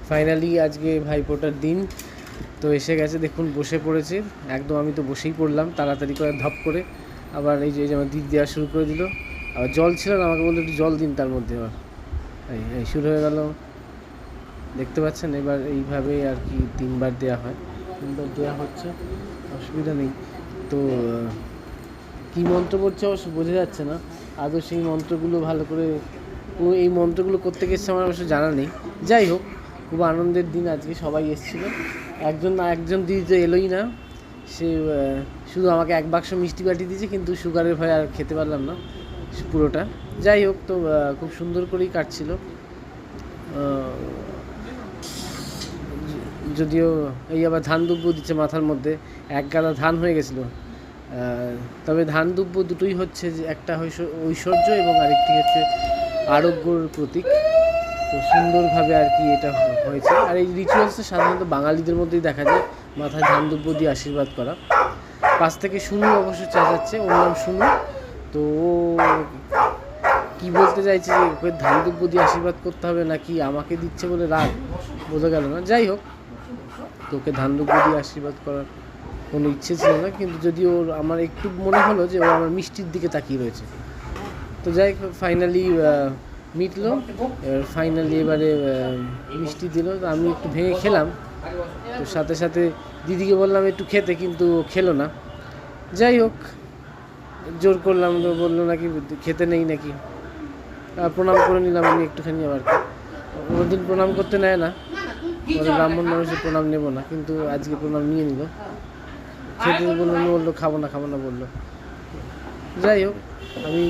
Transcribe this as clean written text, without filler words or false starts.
Finally আজকে ভাইফোঁটার দিন তো এসে গেছে, দেখুন বসে পড়েছে একদম। আমি তো বসেই পড়লাম তাড়াতাড়ি করে ধপ করে। আবার এই যে আমার দিদি দেওয়া শুরু করে দিল। আবার জল ছিল না, আমাকে বললো একটু জল দিন তার মধ্যে। আবার এই শুরু হয়ে গেল, দেখতে পাচ্ছেন। এবার এইভাবে আর কি 3বার দেওয়া হয়, 3বার দেওয়া হচ্ছে, অসুবিধা নেই। তো কী মন্ত্র পড়ছে অবশ্য বোঝা যাচ্ছে না আদৌ সেই মন্ত্রগুলো ভালো করে। এই মন্ত্রগুলো করতে গেছে আমার অবশ্য জানা নেই। যাই হোক, খুব আনন্দের দিন আজকে, সবাই এসেছিলো। একজন দিদি তো এলোই না, সে শুধু আমাকে 1 বাক্স মিষ্টি পাঠিয়ে দিয়েছে, কিন্তু সুগারের ভয়ে আর খেতে পারলাম না পুরোটা। যাই হোক, তো খুব সুন্দর করেই কাটছিল। যদিও এই আবার ধান দুব্য দিচ্ছে মাথার মধ্যে, 1 গাদা ধান হয়ে গেছিলো। তবে ধান দুব্য দুটোই হচ্ছে, যে একটা ঐশ্বর্য এবং আরেকটি হচ্ছে আরোগ্যর প্রতীক। তো সুন্দরভাবে আর কি এটা হয়েছে। আর এই রিচুয়ালসটা সাধারণত বাঙালিদের মধ্যেই দেখা যায়, মাথায় ধান দুব্য দিয়ে আশীর্বাদ করা। পাশ থেকে শুনু অবশ্য চেঁচাচ্ছে, ওর নাম শুনু। তো ও কী বলতে চাইছে, যে ওকে ধান দুব্য দিয়ে আশীর্বাদ করতে হবে নাকি আমাকে দিচ্ছে বলে রাগ, বোঝা গেল না। যাই হোক, তো ওকে ধান দুব্য দিয়ে আশীর্বাদ করার কোনো ইচ্ছে ছিল না, কিন্তু যদি ওর আমার একটু মনে হলো যে ও আমার মিষ্টির দিকে তাকিয়ে রয়েছে। তো যাই হোক, ফাইনালি মিটলো। ফাইনালি এবারে মিষ্টি দিল, তো আমি একটু ভেঙে খেলাম। তো সাথে সাথে দিদিকে বললাম একটু খেতে, কিন্তু খেলো না। যাই হোক, জোর করলাম, তো বললো নাকি খেতে নেই নাকি। প্রণাম করে নিলাম আমি একটুখানি। আবার কোনোদিন প্রণাম করতে নেয় না, ব্রাহ্মণ মানুষের প্রণাম নেব না, কিন্তু আজকে প্রণাম নিয়ে নিল। খেতে বললো, খাবো না বললো। যাই হোক, আমি